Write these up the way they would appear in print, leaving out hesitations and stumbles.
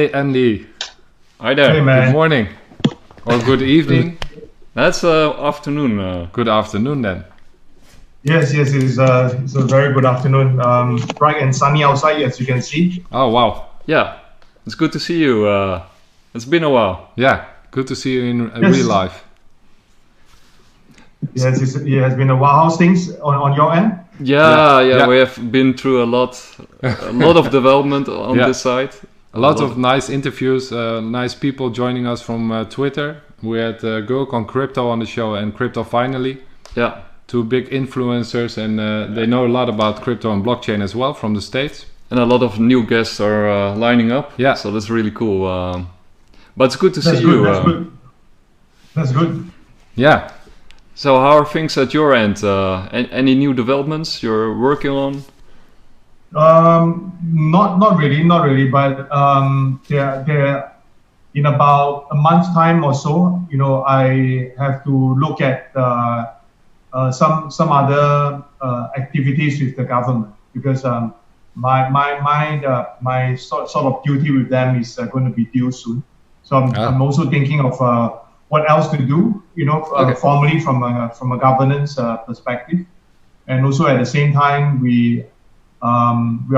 Hey Andy. Hi there. Hey, man. Good morning. Or good evening. That's afternoon. Good afternoon then. Yes, it's a very good afternoon. Bright and sunny outside, as you can see. Oh wow. Yeah, it's good to see you. It's been a while. Yeah, good to see you in Yes. real life. Yes, it has been a while. How's things on your end? Yeah, we have been through a lot of development on Yeah. this side. A lot of nice interviews, nice people joining us from Twitter. We had Gurk on Crypto on the show and Crypto Finally. Yeah, Two big influencers and they know a lot about crypto and blockchain as well from the States. and a lot of new guests are lining up. Yeah. So that's really cool. But it's good to That's see good. you. That's good. That's good. Yeah. So how are things at your end? Any new developments you're working on? Not really. But there in about a month's time or so, I have to look at some other activities with the government because my sort of duty with them is going to be due soon. So I'm also thinking of what else to do, formally from a governance perspective, and also at the same time we're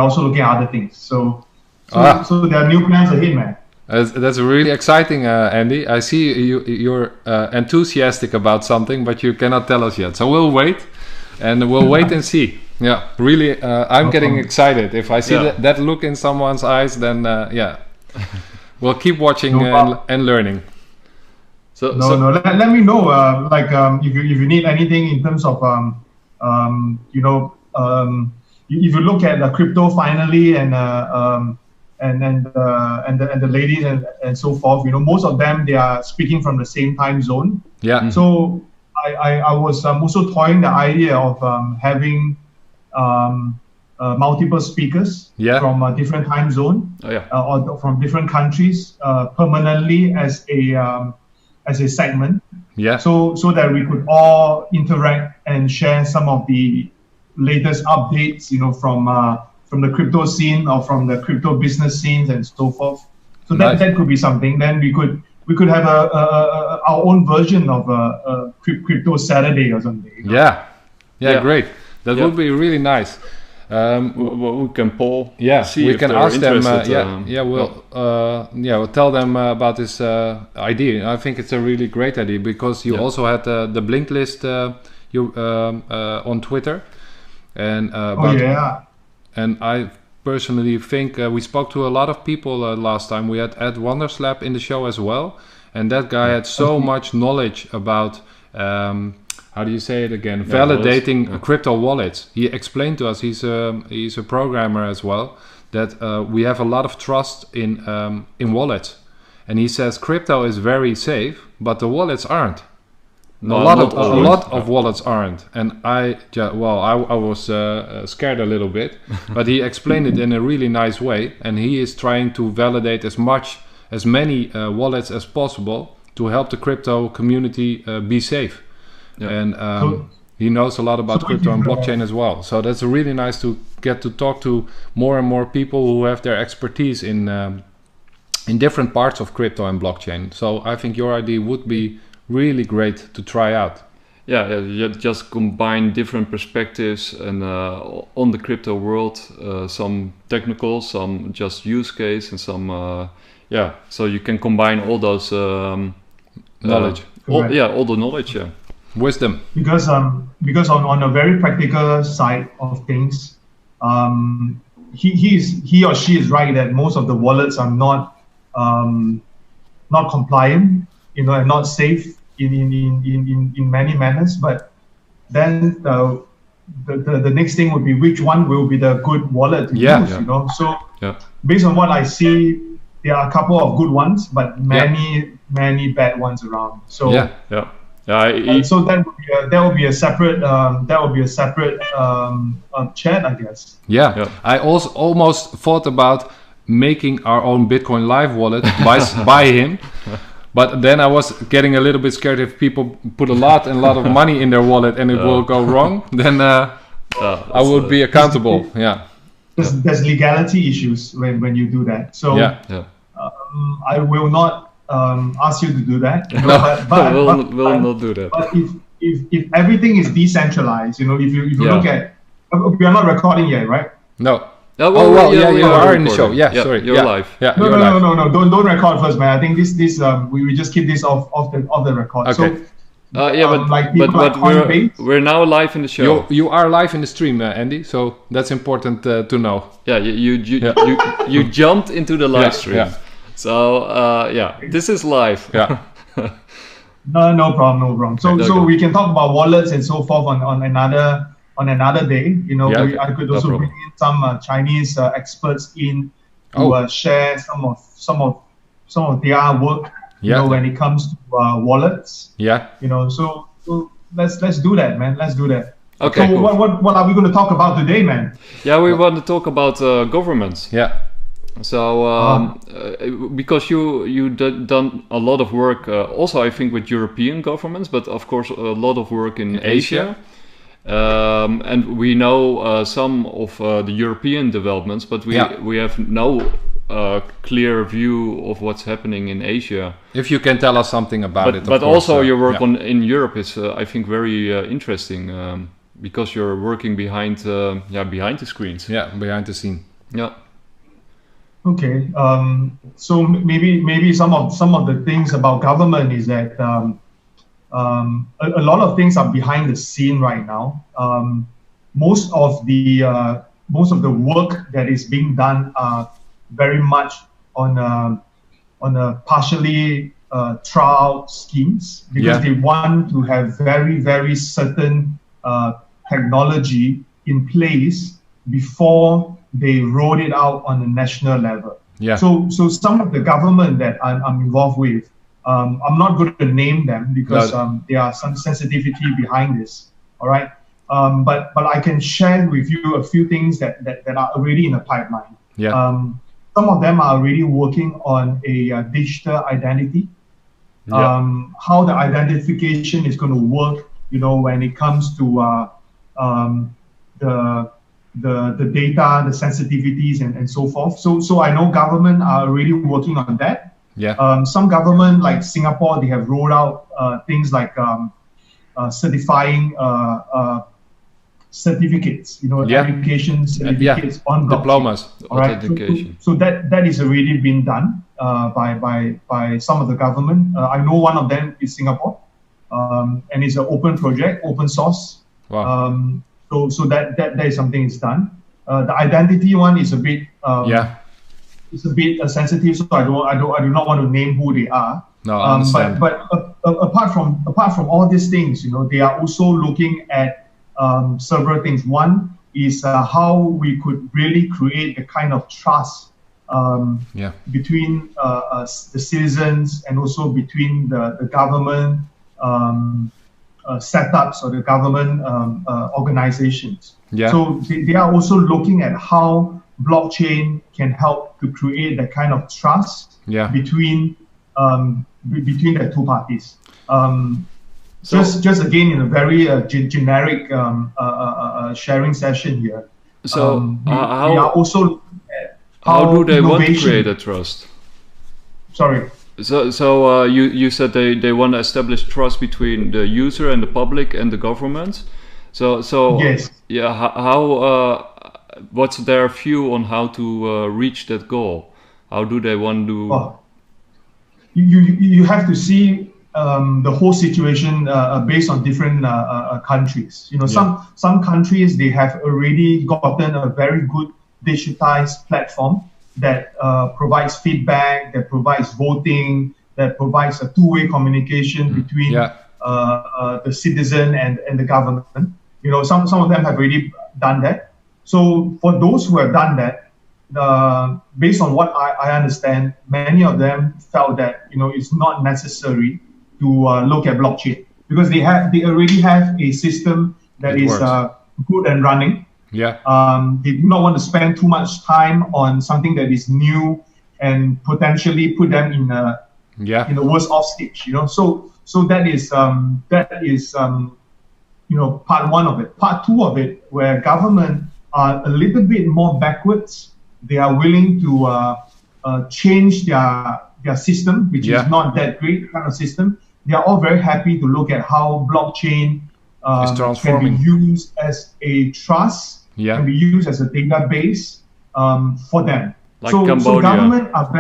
also looking at other things. So there are new plans ahead, man. That's really exciting, Andy. I see you're enthusiastic about something, but you cannot tell us yet. So we'll wait, and we'll wait and see. Yeah, really, I'm getting excited. If I see that look in someone's eyes, then we'll keep watching and learning. So let me know, if you need anything in terms of if you look at the Crypto Finally and the ladies and so forth, most of them, they are speaking from the same time zone. Yeah. So I was also toying the idea of having multiple speakers from a different time zone or from different countries permanently as a segment. Yeah. So that we could all interact and share some of the latest updates, from the crypto scene or from the crypto business scenes and so forth. So that could be something. Then we could have our own version of a crypto Saturday or something. Yeah, great. That would be really nice. We can poll. Yeah, see we if can they're ask them. interested, We'll tell them about this idea. I think it's a really great idea because you also had the Blink list on Twitter, and and I personally think we spoke to a lot of people last time. We had Ed Wonderslap in the show as well, and that guy had so much knowledge about how do you say it again? Validating crypto wallets. He explained to us, he's a programmer as well, that we have a lot of trust in wallets, and he says crypto is very safe, but the wallets aren't. No, a lot of wallets aren't, and I was scared a little bit, but he explained it in a really nice way, and he is trying to validate as many wallets as possible to help the crypto community be safe. Yeah. And he knows a lot about crypto and blockchain as well. So that's really nice to get to talk to more and more people who have their expertise in different parts of crypto and blockchain. So I think your idea would be really great to try out. Yeah, you just combine different perspectives and on the crypto world, some technical, some just use case, and some so you can combine all those knowledge. All the knowledge. Yeah. Wisdom. Because on a very practical side of things, he or she is right that most of the wallets are not compliant, and not safe in many manners. But then the next thing would be which one will be the good wallet to use. So based on what I see, there are a couple of good ones, but many bad ones around. So so that would be a separate chat, I guess. I also almost thought about making our own Bitcoin Live wallet by him, but then I was getting a little bit scared if people put a lot of money in their wallet and it will go wrong. Then I would be accountable. There's legality issues when you do that. So I will not ask you to do that. You know, no, we'll not do that. But if everything is decentralized, you know, if you look at, we are not recording yet, right? No. Oh, well, you are in the show. Yeah, sorry. You're live. Yeah, no. Don't record first, man. I think this we just keep this off the record. Okay. So, but we're now live in the show. You are live in the stream, Andy. So that's important to know. Yeah, you jumped into the live stream. Yeah. So this is live. Yeah. No problem. So we can talk about wallets and so forth on another day. You know, I could also bring in some Chinese experts in to share some of their work. You know, when it comes to wallets. Yeah. You know, so let's do that, man. Let's do that. Okay. So cool. what are we going to talk about today, man? Yeah, we want to talk about governments. Yeah. So because you done a lot of work, also I think with European governments, but of course a lot of work in Asia. And we know some of the European developments, but we have no clear view of what's happening in Asia. If you can tell us something about it. But also your work in Europe is, I think, very interesting because you're working behind the screens. Yeah, behind the scene. Yeah. Okay. So maybe some of the things about government is that a lot of things are behind the scene right now. Most of the work that is being done are very much on a partially trial schemes because they want to have very certain technology in place before they roll it out on a national level. Yeah. So some of the government that I'm involved with, I'm not going to name them because there are some sensitivity behind this. All right. But I can share with you a few things that are already in the pipeline. Yeah. Some of them are already working on a digital identity. How the identification is going to work, you know, when it comes to the data, the sensitivities, and so forth. So I know government are already working on that. Yeah. Some government like Singapore, they have rolled out things like certifying certificates, you know, education certificates on blockchain. Diplomas, authentication. So that is already been done by some of the government. I know one of them is Singapore, and it's an open project, open source. Wow. So that is something is done. The identity one is a bit it's a bit sensitive, so I do not want to name who they are. No, I understand. But apart from all these things, you know, they are also looking at several things. One is how we could really create the kind of trust between the citizens and also between the government setups or the government organizations. Yeah. So they are also looking at how blockchain can help to create that kind of trust between the two parties. Just again in a very generic sharing session here. So we are also how do they want to create a trust? Sorry. So you said they want to establish trust between the user and the public and the government. So yes. Yeah. How what's their view on how to reach that goal? How do they want to? Well, you have to see the whole situation based on different countries. You know, some countries, they have already gotten a very good digitized platform that provides feedback, that provides voting, that provides a two-way communication between the citizen and the government. You know, some of them have already done that. So for those who have done that, based on what I understand, many of them felt that, you know, it's not necessary to look at blockchain because they already have a system that is good and running. Yeah. They do not want to spend too much time on something that is new and potentially put them in a worse off stage. You know, so that is you know, part one of it. Part two of it, where government are a little bit more backwards, they are willing to change their system, which is not that great kind of system. They are all very happy to look at how blockchain can be used as a trust, can be used as a database for them. Like so government are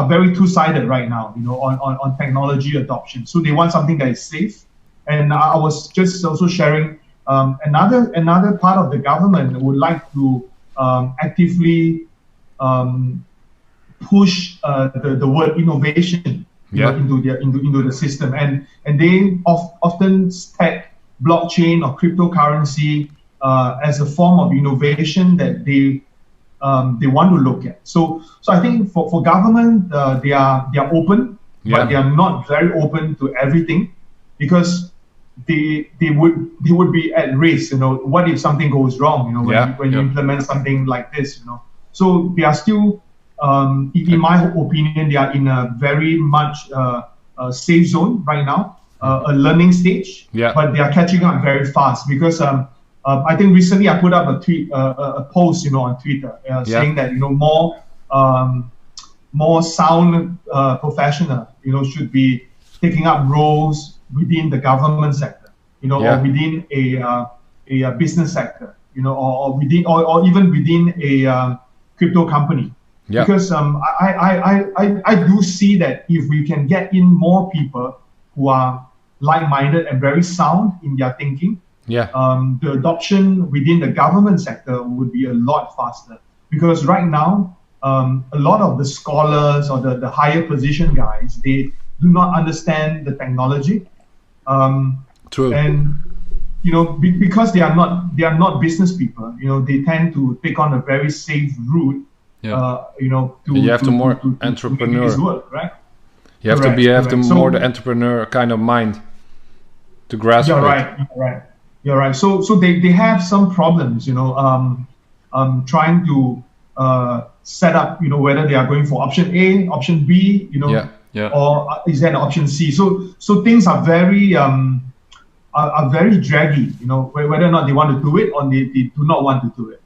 very two-sided right now, on technology adoption. So they want something that is safe. And I was just also sharing another part of the government would like to actively push the word innovation into the system, and they often tag blockchain or cryptocurrency as a form of innovation that they want to look at. So I think for government, they are open, but they are not very open to everything, because they would be at risk. What if something goes wrong? When you implement something like this. So they are still, in my opinion, they are in a very much safe zone right now, a learning stage. But they are catching up very fast, because I think recently I put up a post, on Twitter, saying that more sound professional, should be taking up roles within the government sector, or within a business sector, or even within a crypto company. Because I do see that if we can get in more people who are like-minded and very sound in their thinking, the adoption within the government sector would be a lot faster. Because right now, a lot of the scholars or the higher position guys, they do not understand the technology. True. And because they are not business people, they tend to take on a very safe route. You have to more entrepreneur, this work, right? You have to more the entrepreneur kind of mind to grasp it. You're right. So they have some problems, trying to set up, whether they are going for option A, option B, or is there an option C? So things are very draggy, whether or not they want to do it or they do not want to do it.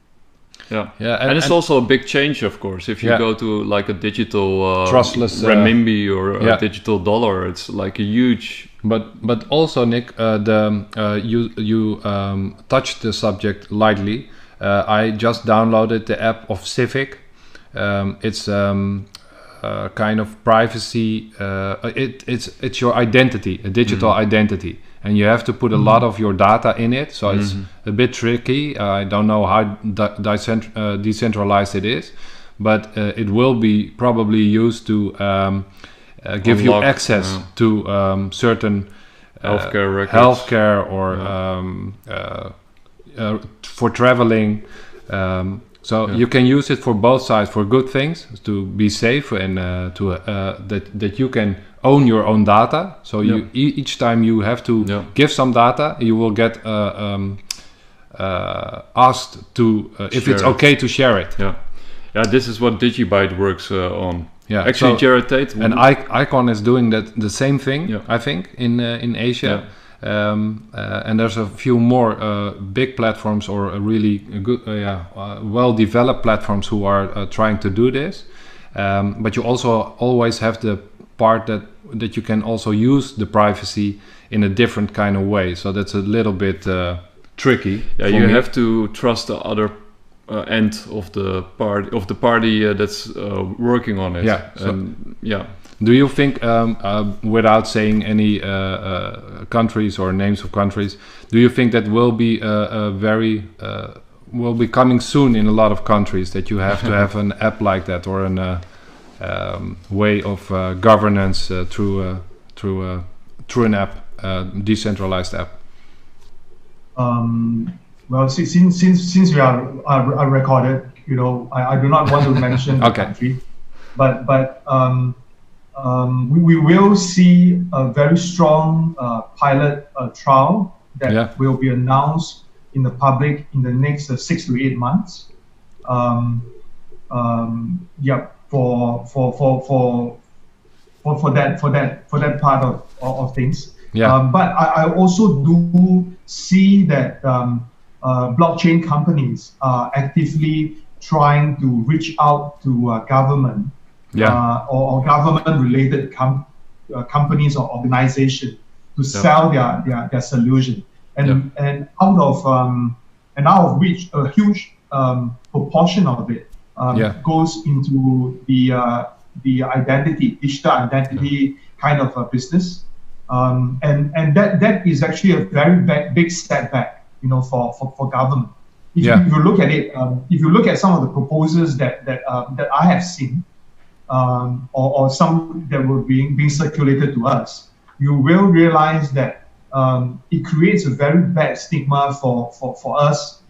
And it's also a big change, of course. If you go to like a digital trustless renminbi or a digital dollar, it's like a huge. But also, Nick, you touched the subject lightly. I just downloaded the app of Civic. It's kind of privacy. It's your identity, a digital identity. And you have to put a lot of your data in it, so it's a bit tricky. I don't know how decentralized it is, but it will be probably used to give you access to certain healthcare or for traveling. So you can use it for both sides, for good things, to be safe, and that you can own your own data. So you each time you have to give some data, you will get asked to if it's okay to share it. This is what Digibyte works on. Actually, Jared Tate and Icon is doing the same thing. I think in Asia. And there's a few more big platforms or really good, well-developed platforms who are trying to do this. But you also always have the part that you can also use the privacy in a different kind of way. So that's a little bit tricky. You have to trust the other end of the party that's working on it. Do you think, without saying any countries or names of countries, do you think that will be will be coming soon in a lot of countries, that you have to have an app like that, or an way of governance through an app, decentralized app? Well, since we are recorded, I do not want to mention the country, but we will see a very strong pilot trial that will be announced in the public in the next 6 to 8 months. For that part of things. But I also do see that blockchain companies are actively trying to reach out to government or government-related companies or organizations to sell their solution, and out of which a huge proportion of it goes into the digital identity kind of a business, and that is actually a very big setback, for government. If you look at it, if you look at some of the proposals that I have seen, or some that were being circulated to us, you will realize that it creates a very bad stigma for us,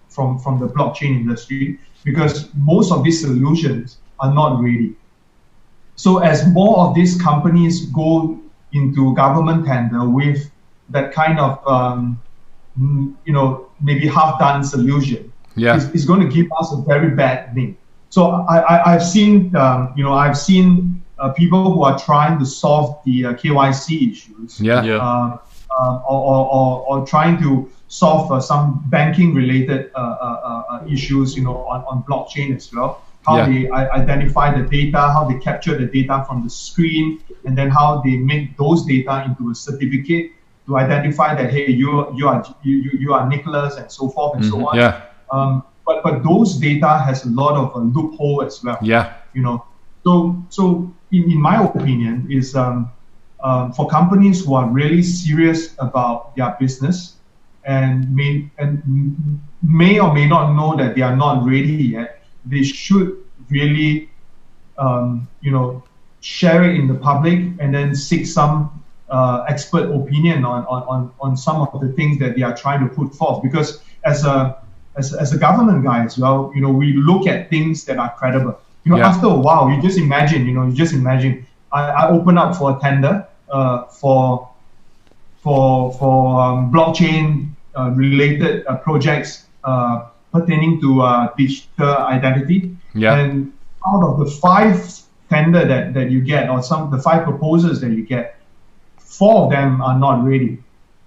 from the blockchain industry, because most of these solutions are not ready. So as more of these companies go into government tender with that kind of maybe half-done solution, it's going to give us a very bad name. So I've seen people who are trying to solve the KYC issues, or trying to solve some banking-related issues, on blockchain as well. How they identify the data, how they capture the data from the screen, and then how they make those data into a certificate to identify that, hey, you are Nicholas, and so forth and so on. But those data has a lot of loophole as well. So in my opinion is for companies who are really serious about their business and may or may not know that they are not ready yet, they should really share it in the public and then seek some expert opinion on some of the things that they are trying to put forth. Because as a government guy as well, we look at things that are credible. After a while, you just imagine, I open up for a tender for blockchain related projects pertaining to digital identity, and out of the 5 tender that you get, or the 5 proposals that you get, 4 of them are not ready,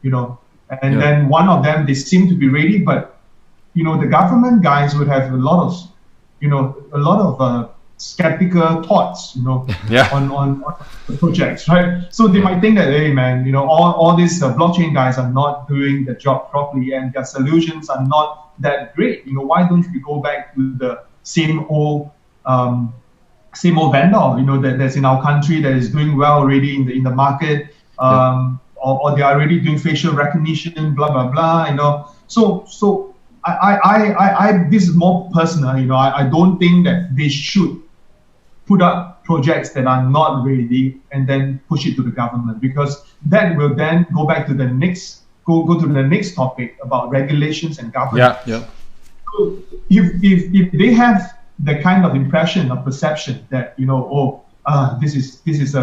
and then one of them, they seem to be ready, but the government guys would have a lot of skeptical thoughts, on the projects, right? So they might think that, hey man, all these blockchain guys are not doing the job properly, and their solutions are not that great. Why don't we go back to the same old vendor, that's in our country, that is doing well already in the market, or they are already doing facial recognition, blah blah blah. So I this is more personal. I don't think that they should put up projects that are not ready and then push it to the government, because that will then go back to the next to the next topic about regulations and governance. So if they have the kind of impression or perception that this is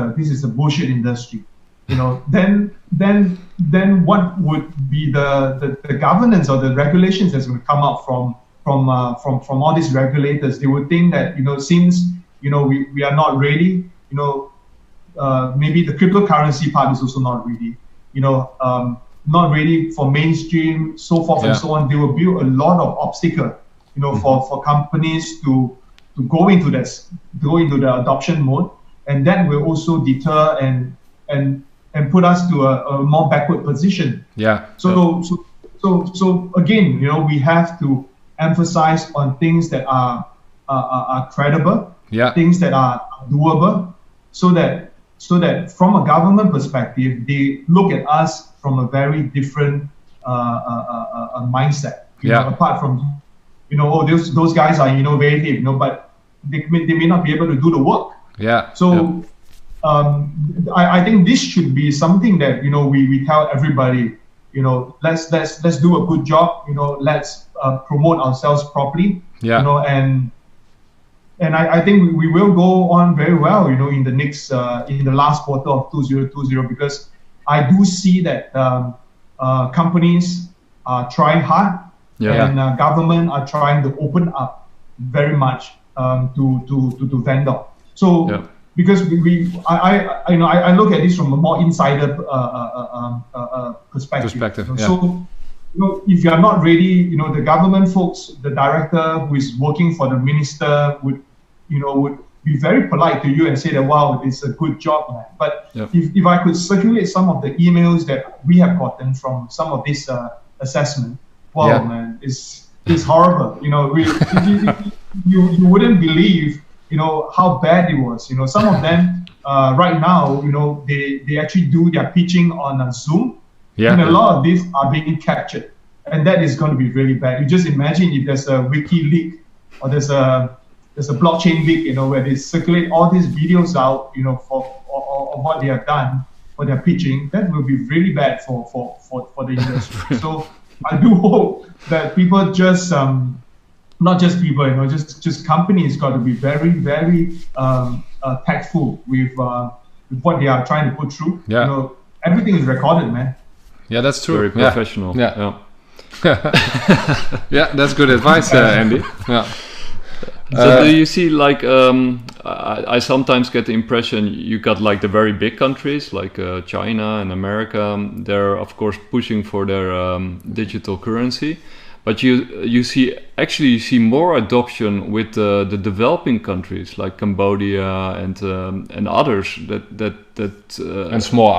a bullshit industry, then what would be the governance or the regulations that's going to come out from all these regulators? They would think that since we are not ready, maybe the cryptocurrency part is also not ready, not ready for mainstream, so forth and so on. They will build a lot of obstacle, for companies to go into the adoption mode, and that will also deter and put us to a more backward position. So again, we have to emphasize on things that are credible, things that are doable, so that from a government perspective, they look at us from a very different mindset. Apart from those guys are innovative, but they may not be able to do the work. So I think this should be something that we tell everybody. Let's do a good job. Let's promote ourselves properly. And I think we will go on very well. In the next in the last quarter of 2020, because I do see that companies are trying hard, and government are trying to open up very much to vendor. So because I look at this from a more insider perspective. So if you are not ready, the government folks, the director who is working for the minister would be very polite to you and say that, wow, it's a good job, man. But if I could circulate some of the emails that we have gotten from some of this assessment, wow, man, it's horrible. You know, you wouldn't believe, you know, how bad it was. You know, some of them right now, you know, they actually do their pitching on Zoom, and a lot of these are being captured, and that is going to be really bad. You just imagine if there's a wiki leak or there's a blockchain leak, you know, where they circulate all these videos out, you know, for what they have done for their pitching. That will be really bad for the industry. So I do hope that people just not just people, you know, just companies got to be very, very tactful with what they are trying to put through. You know, everything is recorded, man. Yeah, that's true. Very professional. Yeah. Yeah, that's good advice, Andy. Yeah. So do you see, like, I sometimes get the impression you got like the very big countries like China and America. They're of course pushing for their digital currency, but you see more adoption with the developing countries like Cambodia and others that and small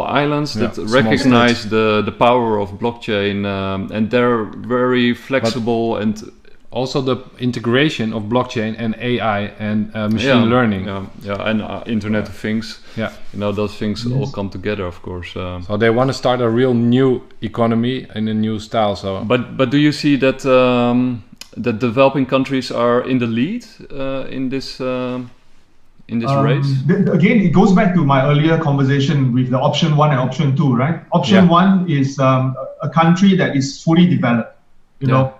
islands that recognize the power of blockchain, and they're very flexible, and also the integration of blockchain and AI and machine learning. And Internet of Things. You know, those things all come together, of course. So they want to start a real new economy in a new style. So, but do you see that that developing countries are in the lead in this race? Again, it goes back to my earlier conversation with the option 1 and option 2, right? Option 1 is a country that is fully developed. You know.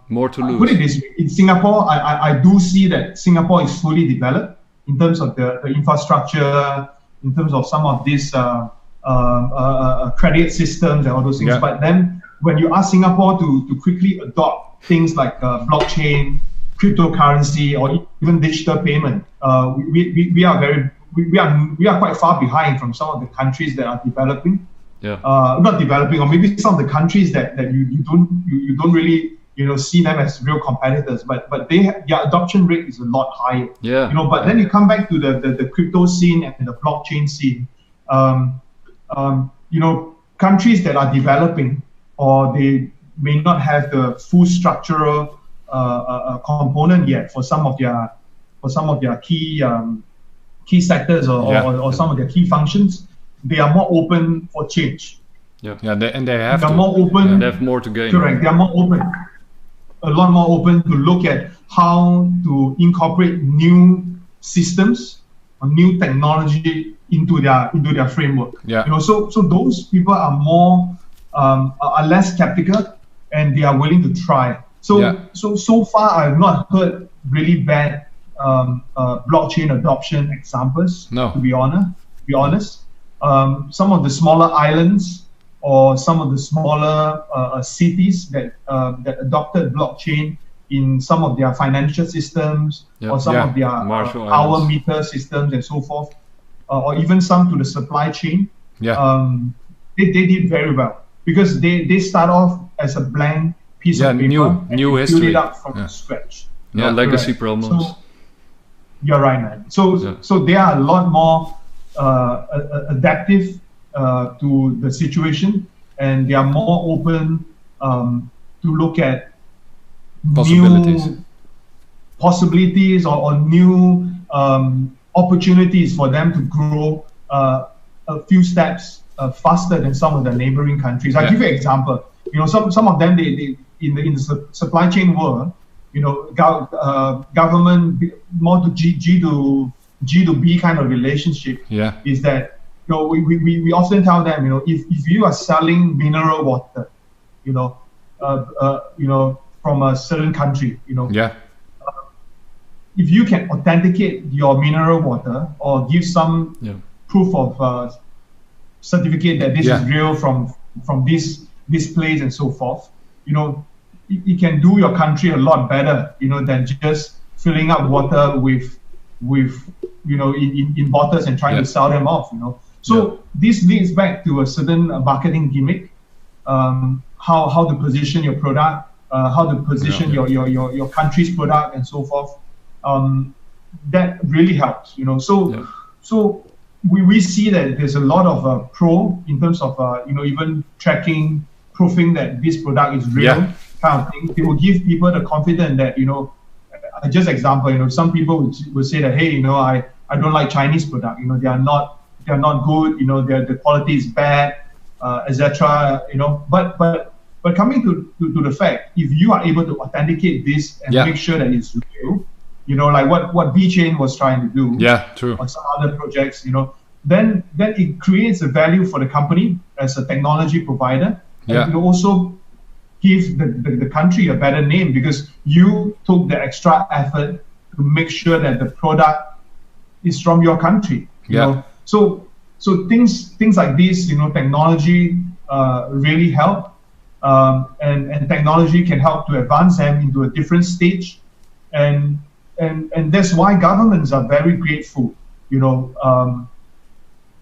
More to lose. Put it this way, in Singapore, I do see that Singapore is fully developed in terms of the infrastructure, in terms of some of these credit systems and all those things. But then when you ask Singapore to quickly adopt things like blockchain, cryptocurrency, or even digital payment, we are quite far behind from some of the countries that are developing. Not developing, or maybe some of the countries that you don't really, you know, see them as real competitors, but their adoption rate is a lot higher. You know, but then you come back to the crypto scene and the blockchain scene. You know, countries that are developing, or they may not have the full structural component yet for some of their key sectors or some of their key functions. They are more open for change. They have They're more open. They have more to gain. Correct. They are more open, a lot more open to look at how to incorporate new systems or new technology into their framework. You know, so those people are more are less skeptical, and they are willing to try. So far, I have not heard really bad blockchain adoption examples. To be honest. Some of the smaller islands or some of the smaller cities that adopted blockchain in some of their financial systems or some of their hour meter systems and so forth, or even some to the supply chain, they did very well, because they start off as a blank piece of paper new and build it up from scratch. No legacy problems. So, you're right, man. So they are a lot more adaptive to the situation, and they are more open to look at possibilities or new opportunities for them to grow a few steps faster than some of the neighboring countries. I'll give you an example. You know, some of them, they in the supply chain world, you know, government more to G to B kind of relationship. Is that, you know, we often tell them, you know, if you are selling mineral water, you know, from a certain country, you know, if you can authenticate your mineral water or give some proof of certificate that this is real from this place and so forth, you know, it can do your country a lot better, you know, than just filling up water with you know, in bottles and trying to sell them off, you know. So this leads back to a certain marketing gimmick, how to position your product, how to position your country's product and so forth. that really helps, you know. So we see that there's a lot of pro in terms of you know, even tracking, proofing that this product is real, kind of thing. It will give people the confidence that, you know, just example, you know, some people would say that, hey, you know, I don't like Chinese product, you know, they are not good, you know, the quality is bad, etc. You know, but coming to the fact, if you are able to authenticate this and make sure that it's real, you know, like what VChain was trying to do, true, on some other projects, you know, then it creates a value for the company as a technology provider, and it also gives the country a better name because you took the extra effort to make sure that the product is from your country. You know? So things like this, you know, technology really help, and technology can help to advance them into a different stage, and that's why governments are very grateful, you know,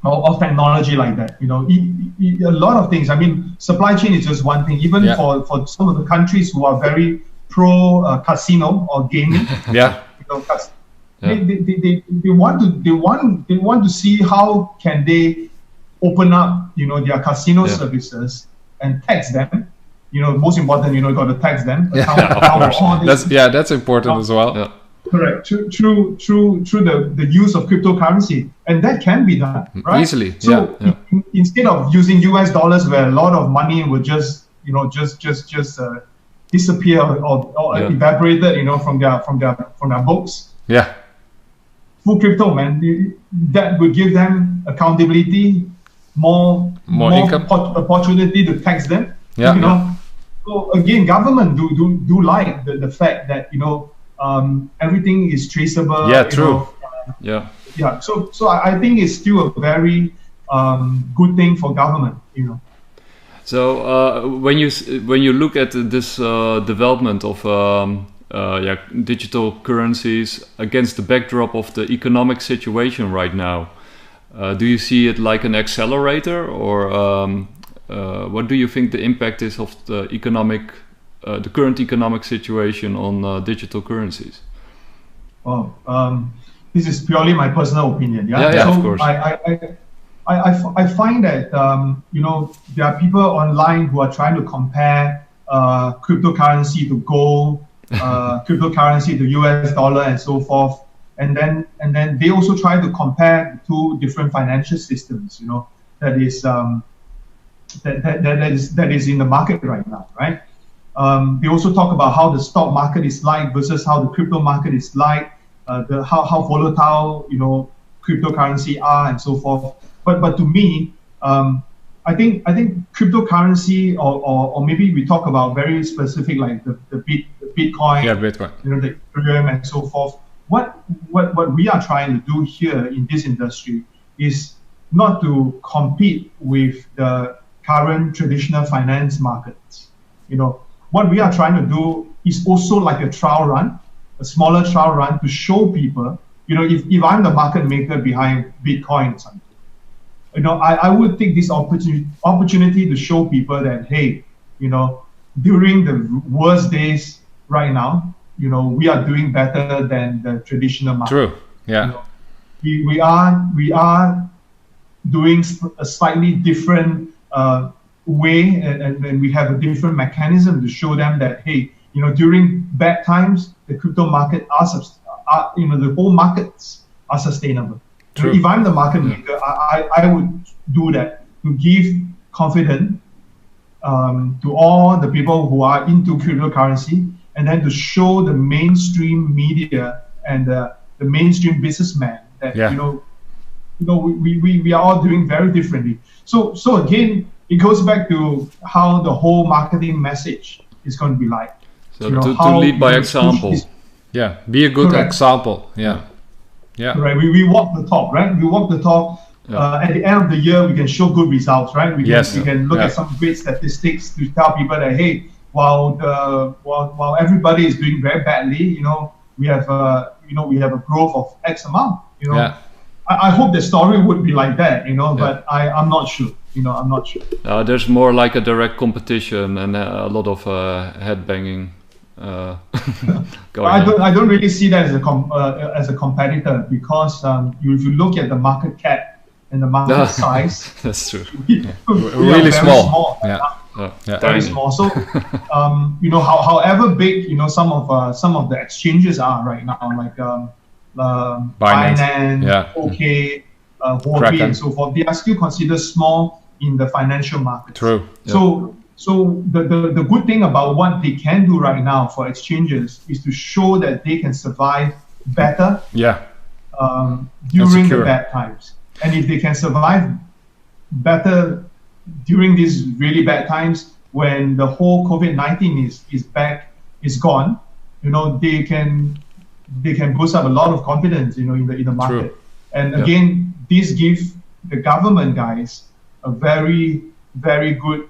of technology like that. You know, a lot of things. I mean, supply chain is just one thing. Even for some of the countries who are very pro casino or gaming, you know, they want to see how can they open up, you know, their casino services and tax them. You know, most important, you know, you got to tax them. That's important as well. Correct. Through the use of cryptocurrency, and that can be done, right? Easily. So instead of using US dollars, where a lot of money would just, you know, just disappear or evaporated, you know, from their books. Yeah. Full crypto, man. That would give them accountability, more income, opportunity to tax them. You know. So again, government do like the fact that, you know, everything is traceable. True. So I think it's still a very good thing for government, you know. So when you look at this development of digital currencies against the backdrop of the economic situation right now, do you see it like an accelerator, or what do you think the impact is of the current economic situation on digital currencies? Well, this is purely my personal opinion. So of course. I find that you know, there are people online who are trying to compare cryptocurrency to gold, cryptocurrency to US dollar, and so forth, and then they also try to compare two different financial systems, you know, that is in the market right now, right? They also talk about how the stock market is like versus how the crypto market is like, how volatile, you know, cryptocurrency are, and so forth. But to me, I think cryptocurrency, or maybe we talk about very specific, like the Bitcoin, Bitcoin, you know, the Ethereum, and so forth. What we are trying to do here in this industry is not to compete with the current traditional finance markets. You know, what we are trying to do is also like a trial run, a smaller trial run, to show people, you know, if I'm the market maker behind Bitcoin or something, you know, I would take this opportunity to show people that, hey, you know, during the worst days right now, you know, we are doing better than the traditional market. True. Yeah. You know, we are doing a slightly different way, and we have a different mechanism to show them that, hey, you know, during bad times, the crypto market are you know, the whole markets are sustainable. True. If I'm the market maker, I would do that to give confidence to all the people who are into cryptocurrency, and then to show the mainstream media and the mainstream businessman that, you know, we are all doing very differently. So again, it goes back to how the whole marketing message is going to be like. So to lead by example. Be a good example. Right. We walk the talk, right? We walk the talk. At the end of the year, we can show good results, right? We can look at some great statistics to tell people that, hey, while everybody is doing very badly, you know, we have a growth of X amount. You know, I hope the story would be like that, you know, but I'm not sure. You know, I'm not sure. There's more like a direct competition and a lot of head banging. I don't really see that as a competitor, because if you look at the market cap and the market size, that's true. Really small. Very small. So however big some of the exchanges are right now, like Binance, OK, Huobi, and so forth, they are still considered small in the financial markets. True. So the good thing about what they can do right now for exchanges is to show that they can survive better during the bad times. And if they can survive better during these really bad times, when the whole COVID-19 is gone, they can boost up a lot of confidence, in the market. True. And again, this gives the government guys a very, very good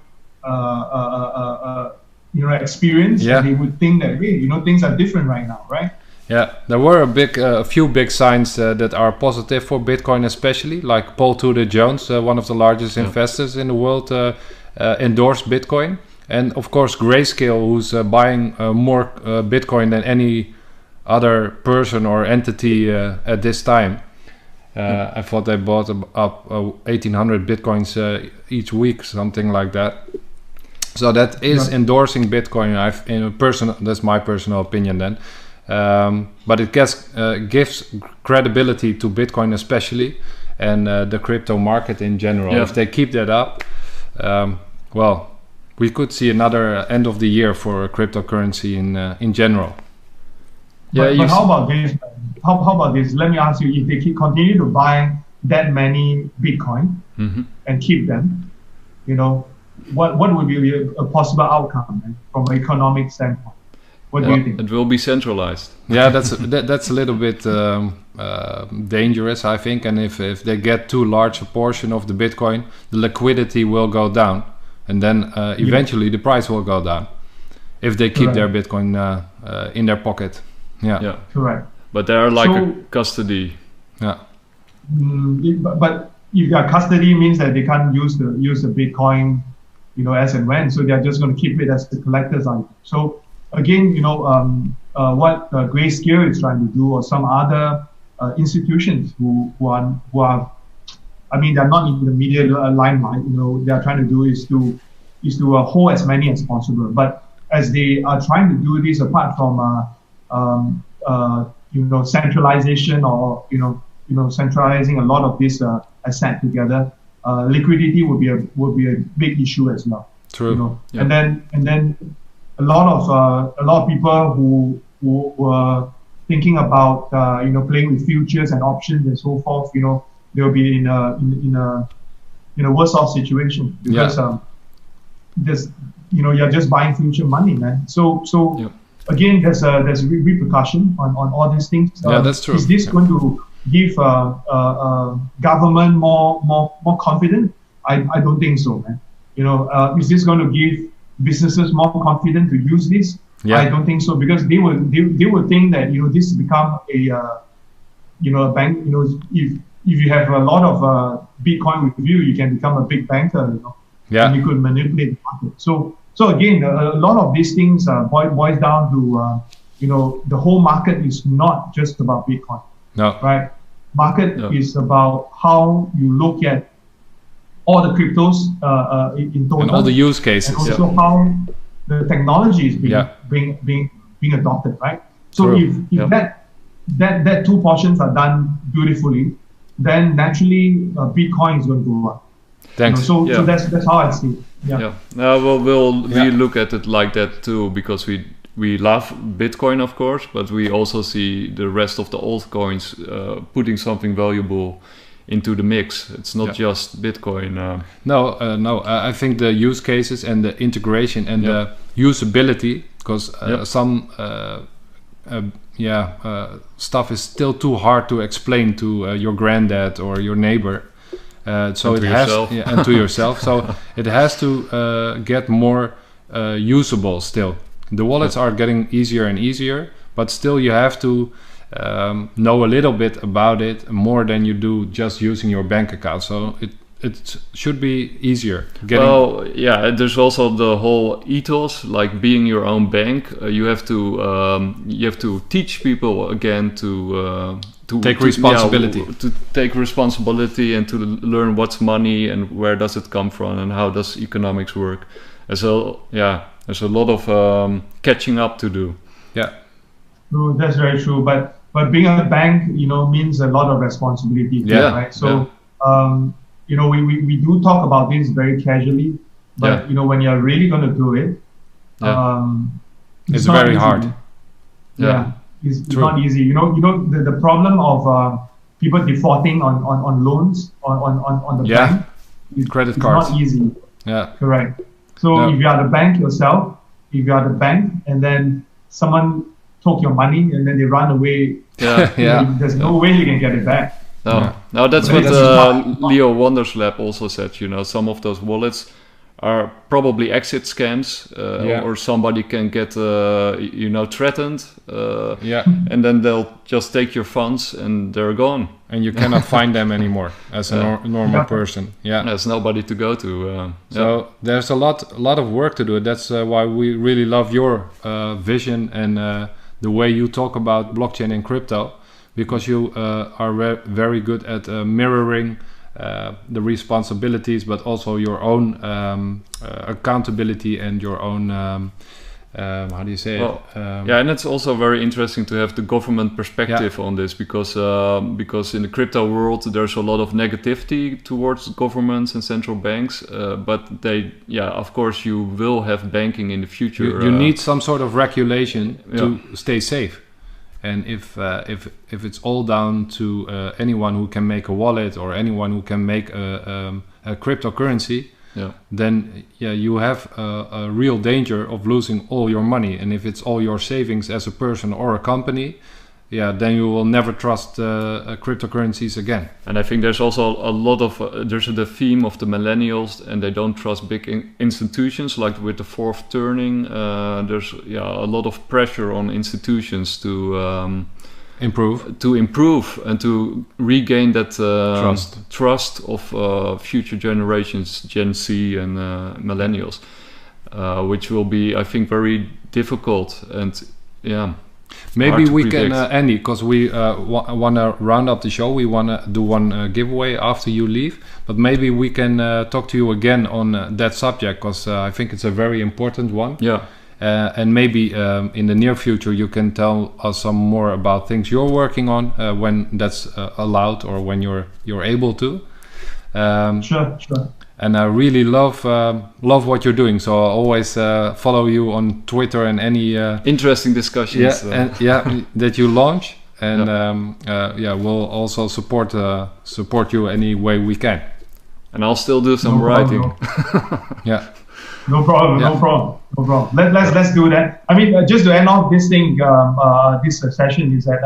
experience. And they would think that, hey, things are different right now, right? Yeah, there were a few big signs that are positive for Bitcoin, especially like Paul Tudor Jones, one of the largest investors in the world, endorsed Bitcoin, and of course Grayscale, who's buying more Bitcoin than any other person or entity at this time. I thought they bought up 1,800 Bitcoins each week, something like that. So that is endorsing Bitcoin. That's my personal opinion then. But it gives credibility to Bitcoin especially, and the crypto market in general. If they keep that up, we could see another end of the year for cryptocurrency in general. But how about this? How about this? Let me ask you: if they continue to buy that many Bitcoin and keep them, what would be a possible outcome from an economic standpoint? What do you think? It will be centralized. Yeah, that's a little bit dangerous, I think. And if they get too large a portion of the Bitcoin, the liquidity will go down, and then eventually the price will go down if they keep their Bitcoin in their pocket. Yeah. Correct. But they are like a custody. Yeah. But if their custody means that they can't use the Bitcoin, as and when, so they're just going to keep it as the collector's item. So again, what Grayscale is trying to do, or some other institutions who are, I mean, they're not in the media limelight. They are trying to do is to hold as many as possible. But as they are trying to do this, apart from centralization, or centralizing a lot of this asset together, liquidity would be a big issue as well. True. And then a lot of people who were thinking about playing with futures and options and so forth, they'll be in a worse off situation, because you're just buying future money, man. So again, there's repercussion on all these things. That's true. Is this going to give government more confidence? I don't think so, man. Is this going to give businesses more confident to use this? I don't think so, because they will think that this become a bank. If you have a lot of Bitcoin with you, you can become a big banker. And you could manipulate the market. So again, a lot of these things boils down to the whole market is not just about Bitcoin. No. Right. Market is about how you look at all the cryptos in total, and all the use cases, and also how the technology is being adopted, right? So if that two portions are done beautifully, then naturally Bitcoin is going to go up. Thanks. So that's how I see it. We look at it like that too, because we love Bitcoin, of course, but we also see the rest of the altcoins putting something valuable into the mix. It's not just Bitcoin. No. I think the use cases and the integration and the usability, because some stuff is still too hard to explain to your granddad or your neighbor. So it has, and to yourself. So it has to get more usable still. The wallets are getting easier and easier, but still you have to know a little bit about it more than you do just using your bank account. So it should be easier. Well, yeah, there's also the whole ethos, like being your own bank. You have to teach people again to take responsibility. Yeah, to take responsibility and to learn what's money and where does it come from and how does economics work. And so there's a lot of catching up to do. Yeah. No, that's very true. But being a bank, means a lot of responsibility. Yeah. Right. So we do talk about this very casually, but when you're really going to do it, it's very hard. Yeah. It's not easy. The problem of people defaulting on loans on the bank. Credit cards. Not easy. Yeah. Correct. So if you are the bank yourself, if you are the bank, and then someone took your money and then they run away, there's no way you can get it back. No, that's what Leo Wonderslab also said. Some of those wallets are probably exit scams, or somebody can get threatened, and then they'll just take your funds and they're gone, and you cannot find them anymore as a normal person. There's nobody to go to. So there's a lot of work to do. That's why we really love your vision and the way you talk about blockchain and crypto, because you are very good at mirroring the responsibilities, but also your own accountability and your own how do you say it? And it's also very interesting to have the government perspective on this, because in the crypto world there's a lot of negativity towards governments and central banks, but they of course you will have banking in the future. You need some sort of regulation to stay safe. And if it's all down to anyone who can make a wallet or anyone who can make a cryptocurrency, then you have a real danger of losing all your money. And if it's all your savings as a person or a company, then you will never trust cryptocurrencies again. And I think there's also a lot of there's the theme of the millennials, and they don't trust big institutions. Like with the fourth turning, there's a lot of pressure on institutions to improve and to regain that trust of future generations, Gen Z and millennials, which will be, I think, very difficult. And maybe we can, Andy, because we want to round up the show. We want to do one giveaway after you leave, but maybe we can talk to you again on that subject, because I think it's a very important one. And maybe in the near future you can tell us some more about things you're working on when that's allowed or when you're able to. Sure. And I really love what you're doing. So I always follow you on Twitter and any interesting discussions. That you launch. And we'll also support you any way we can. And I'll still do some writing. No problem. Let's do that. I mean, just to end off this thing, this session is that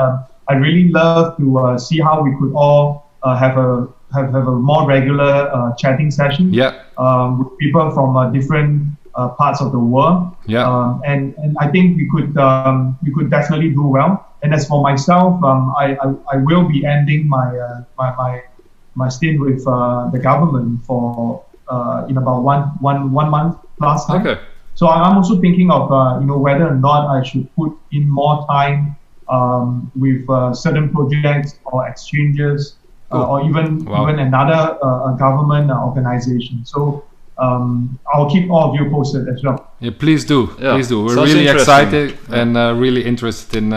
I really love to see how we could all have a more regular chatting session with people from different parts of the world. And I think we could definitely do well. And as for myself, I will be ending my stint with the government for in about one month plus time. Okay. So I'm also thinking of whether or not I should put in more time with certain projects or exchanges or even another government organization. So I'll keep all of you posted as well. Yeah, please do. Please do. We're Sounds really excited and really interested in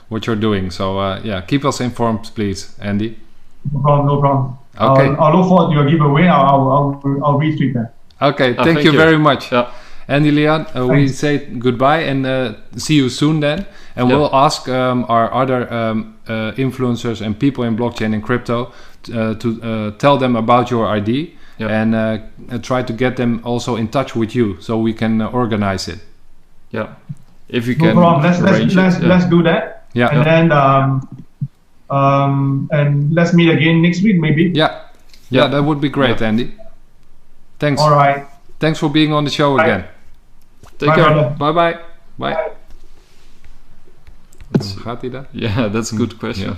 what you're doing. So keep us informed, please, Andy. No problem. Okay. I'll look forward to your giveaway. I'll retweet that. Okay. Thank you very much. Andy Lian, we say goodbye and see you soon then. And we'll ask our other influencers and people in blockchain and crypto to tell them about your ID and try to get them also in touch with you so we can organize it. If you can. No problem. Let's do that. And then and let's meet again next week maybe. Yeah, that would be great, Andy. Thanks. All right. Thanks for being on the show again. Take care. Bye. Gaat hij daar? Yeah, that's a good question.